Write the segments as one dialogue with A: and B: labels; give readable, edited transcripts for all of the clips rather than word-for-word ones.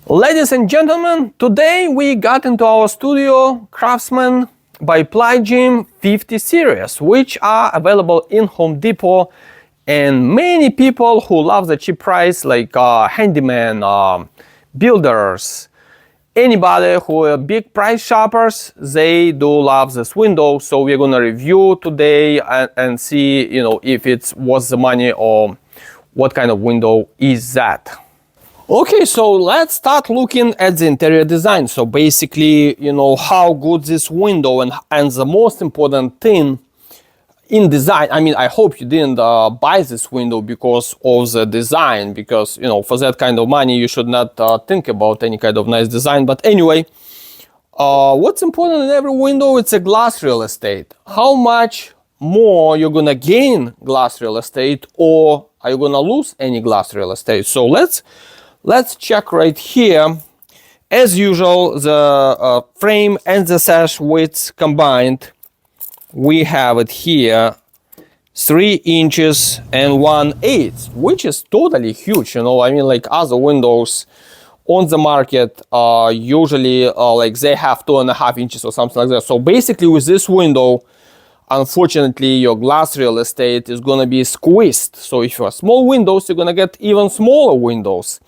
A: Ladies and gentlemen, today we got into our studio Craftsman by Plygym 50 series, which are available in Home Depot, and many people who love the cheap price, like handymen, builders, anybody who are big price shoppers, they do love this window. So we're gonna review today and see, if it's worth the money or what kind of window is that. Okay, so let's start looking at the interior design. So basically, how good this window and the most important thing in design. I mean, I hope you didn't buy this window because of the design, because, for that kind of money, you should not think about any kind of nice design. But anyway, what's important in every window, it's a glass real estate. How much more you're gonna gain glass real estate, or are you gonna lose any glass real estate? So let's check right here. As usual, the frame and the sash width combined, we have it here 3 inches and 1/8, which is totally huge. I mean, like other windows on the market usually like they have 2.5 inches or something like that. So basically with this window, unfortunately, your glass real estate is gonna be squeezed. So if you have small windows, you're gonna get even smaller windows.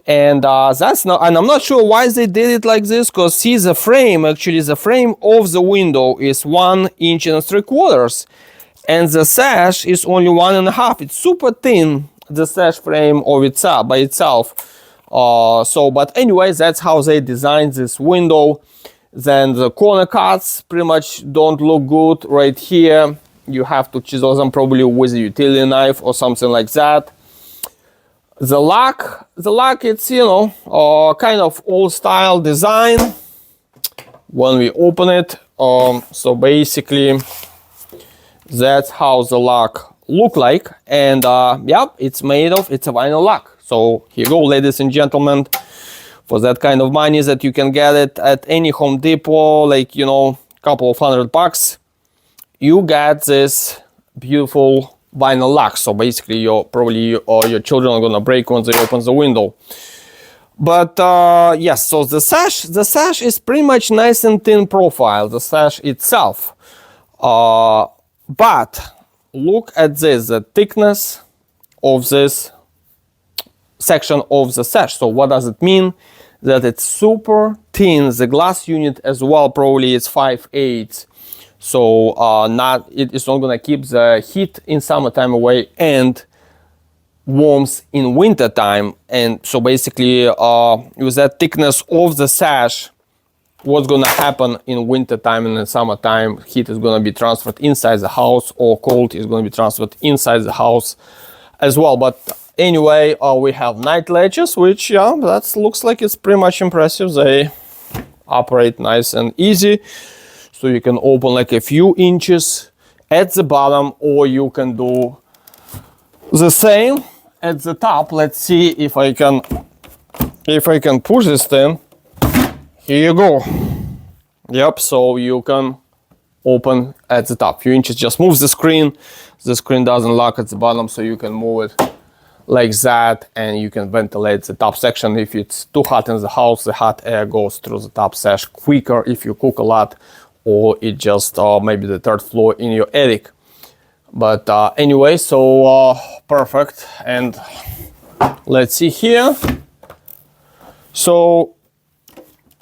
A: And that's not, and I'm not sure why they did it like this, because see the frame, actually the frame of the window is 1 inch and 3/4, and the sash is only 1.5. It's super thin, the sash frame of itself by itself. But anyway, that's how they designed this window. Then the corner cuts pretty much don't look good right here. You have to chisel them probably with a utility knife or something like that. The lock, it's, kind of old style design when we open it. So basically, that's how the lock look like. And it's a vinyl lock. So here you go, ladies and gentlemen. For that kind of money that you can get it at any Home Depot, like, couple of $100, you get this beautiful vinyl lock. So basically your children are gonna break when they open the window. But yes, so the sash is pretty much nice and thin profile, the sash itself. But look at this, the thickness of this section of the sash. So what does it mean? That it's super thin. The glass unit as well, probably it's 5/8. So it's not gonna keep the heat in summertime away and warmth in winter time. And so basically with that thickness of the sash, what's gonna happen in winter time and in summertime, heat is gonna be transferred inside the house, or cold is gonna be transferred inside the house as well. But anyway, we have night latches, which that looks like it's pretty much impressive. They operate nice and easy. So you can open like a few inches at the bottom, or you can do the same at the top. Let's see if I can push this thing. Here you go. Yep, so you can open at the top, few inches. Just move the screen. The screen doesn't lock at the bottom, so you can move it like that, and you can ventilate the top section. If it's too hot in the house, the hot air goes through the top sash quicker if you cook a lot, or it just maybe the third floor in your attic. But anyway, so perfect. And let's see here. So,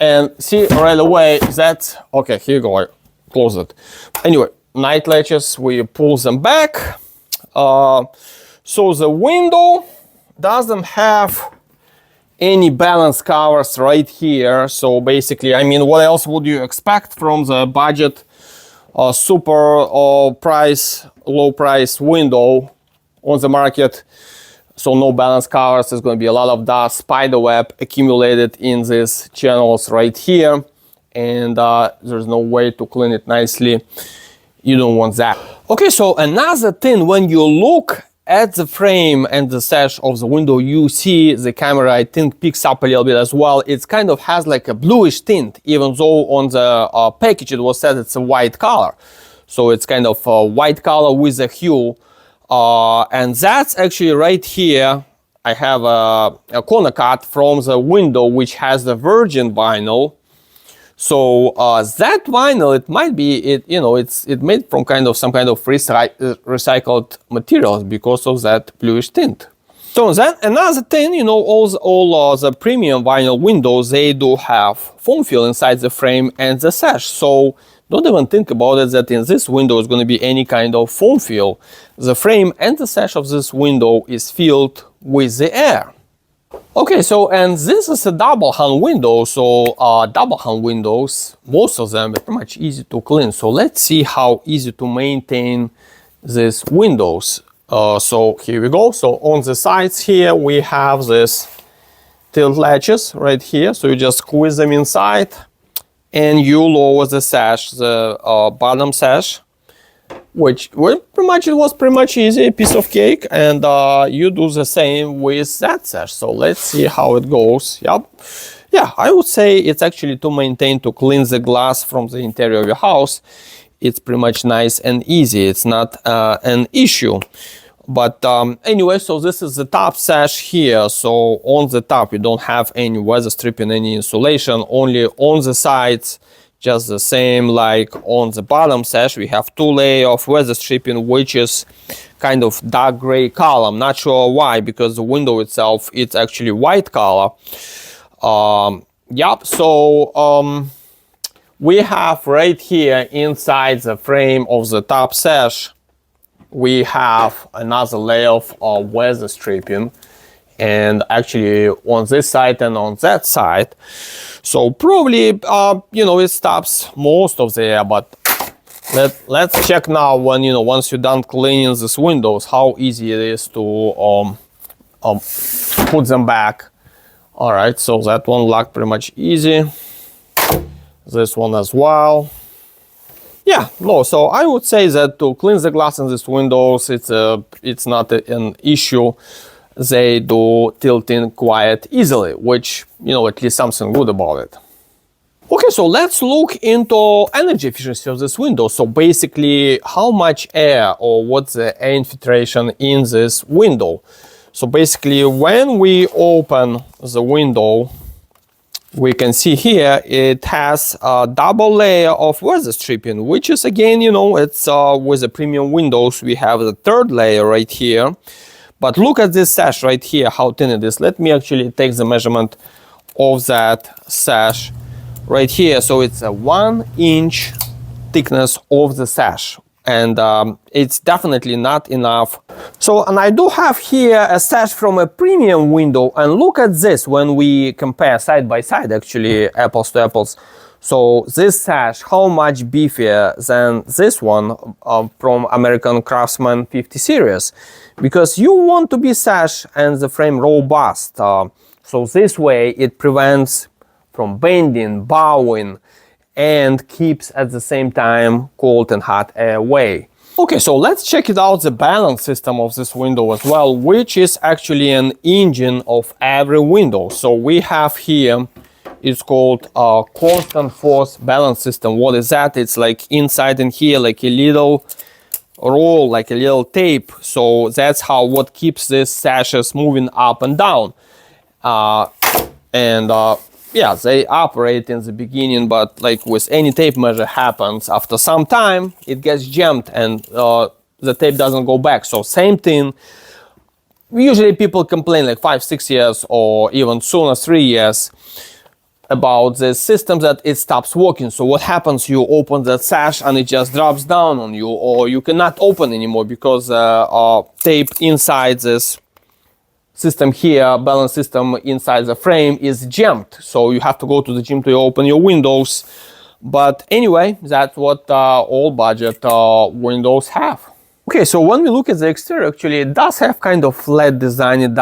A: and see right away that's okay. Here you go, I close it. Anyway, night latches, we pull them back. So the window doesn't have any balance covers right here. So basically, I mean, what else would you expect from the budget super low price window on the market? So no balance covers. There's going to be a lot of dust, spider web accumulated in these channels right here, and there's no way to clean it nicely. You don't want that. Okay, so another thing, when you look at the frame and the sash of the window, you see the camera, I think, picks up a little bit as well. It kind of has like a bluish tint, even though on the package it was said it's a white color. So it's kind of a white color with a hue. And that's actually right here I have a corner cut from the window which has the virgin vinyl. So that vinyl, it might be it's made from some kind of recycled materials because of that bluish tint. So then another thing, all the premium vinyl windows, they do have foam fill inside the frame and the sash. So don't even think about it that in this window is going to be any kind of foam fill. The frame and the sash of this window is filled with the air. Okay, so and this is a double hung window. So double hung windows, most of them are pretty much easy to clean. So let's see how easy to maintain these windows. So here we go. So on the sides here we have this tilt latches right here. So you just squeeze them inside and you lower the sash, the bottom sash, which it was pretty much easy, a piece of cake. And you do the same with that sash. So let's see how it goes. Yep. Yeah, I would say it's actually to clean the glass from the interior of your house. It's pretty much nice and easy. It's not an issue. But anyway, so this is the top sash here. So on the top, you don't have any weather stripping, any insulation, only on the sides, just the same like on the bottom sash. We have 2 layers of weather stripping, which is kind of dark gray color. I'm not sure why, because the window itself, it's actually white color. Yep, so we have right here inside the frame of the top sash, we have another layer of weather stripping, and actually on this side and on that side. So probably it stops most of the air, but let's check now when once you're done cleaning these windows, how easy it is to put them back. All right, so that one locked pretty much easy. This one as well. Yeah, no, so I would say that to clean the glass in these windows, it's not an issue. They do tilt in quite easily, which, at least something good about it. Okay, so let's look into energy efficiency of this window. So basically, how much air or what's the air infiltration in this window. So basically, when we open the window, we can see here it has a double layer of weather stripping, which is again, it's with the premium windows, we have the 3rd layer right here. But look at this sash right here, how thin it is. Let me actually take the measurement of that sash right here. So it's a 1-inch thickness of the sash. And it's definitely not enough. So, and I do have here a sash from a premium window, and look at this when we compare side by side, actually, apples to apples. So this sash, how much beefier than this one from American Craftsman 50 series? Because you want to be sash and the frame robust. So this way it prevents from bending, bowing, and keeps at the same time cold and hot air away. Okay, so let's check it out, the balance system of this window as well, which is actually an engine of every window. So we have here, it's called a constant force balance system. What is that? It's like inside in here, like a little roll, like a little tape. So that's what keeps these sashes moving up and down. Yeah, they operate in the beginning, but like with any tape measure happens, after some time it gets jammed and the tape doesn't go back. So same thing, usually people complain like 5-6 years or even sooner 3 years about the system that it stops working. So what happens, you open that sash and it just drops down on you, or you cannot open anymore because tape inside this system here, balance system inside the frame, is jammed. So you have to go to the gym to open your windows. But anyway, that's what all budget windows have. Okay, so when we look at the exterior, actually it does have kind of flat design. It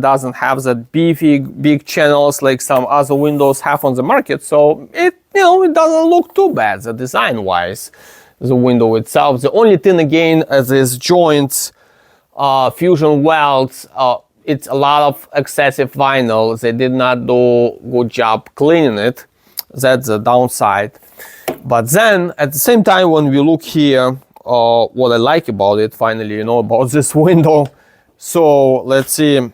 A: doesn't have that beefy big channels like some other windows have on the market. So it doesn't look too bad, the design wise, the window itself. The only thing again is these joints, fusion welds, it's a lot of excessive vinyl. They did not do a good job cleaning it. That's the downside. But then at the same time, when we look here, what I like about it, finally, about this window. So let's see,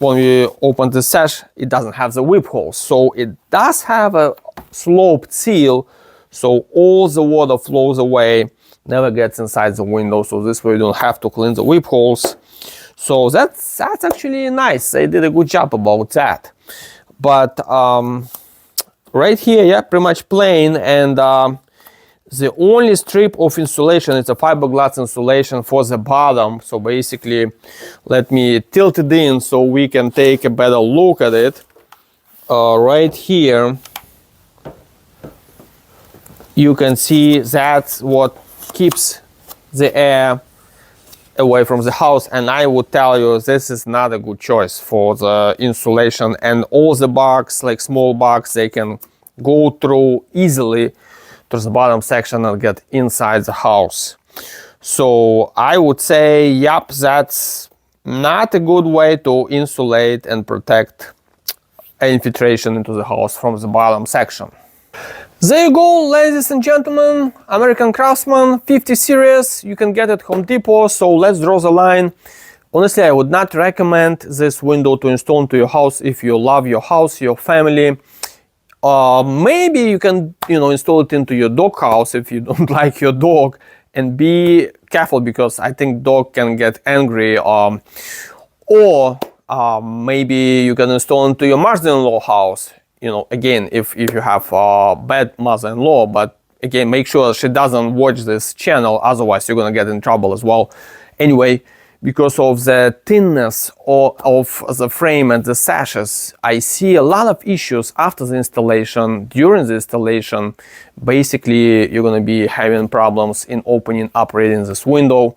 A: when we open the sash, it doesn't have the whip holes. So it does have a sloped seal, so all the water flows away, never gets inside the window. So this way you don't have to clean the whip holes. So that's actually nice. They did a good job about that. But right here, yeah, pretty much plain, and the only strip of insulation is a fiberglass insulation for the bottom. So basically, let me tilt it in so we can take a better look at it. Right here, you can see that's what keeps the air away from the house, and I would tell you this is not a good choice for the insulation. And all the bugs, like small bugs, they can go through easily to the bottom section and get inside the house. So I would say, yep, that's not a good way to insulate and protect infiltration into the house from the bottom section. There you go, ladies and gentlemen, American Craftsman 50 series. You can get it at Home Depot. So let's draw the line. Honestly, I would not recommend this window to install into your house if you love your house, your family. Maybe you can, install it into your dog house if you don't like your dog, and be careful because I think dog can get angry. Or maybe you can install into your mother-in-law house. Again, if you have a bad mother-in-law, but again, make sure she doesn't watch this channel, otherwise you're gonna get in trouble as well. Anyway, because of the thinness of the frame and the sashes, I see a lot of issues after the installation, during the installation. Basically, you're gonna be having problems in opening, operating this window.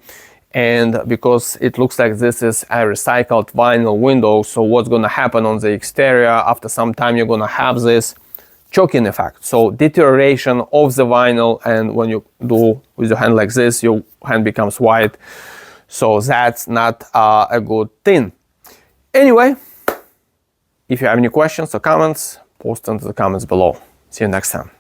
A: And because it looks like this is a recycled vinyl window, so what's gonna happen on the exterior, after some time you're gonna have this choking effect. So deterioration of the vinyl, and when you do with your hand like this, your hand becomes white. So that's not a good thing. Anyway, if you have any questions or comments, post them in the comments below. See you next time.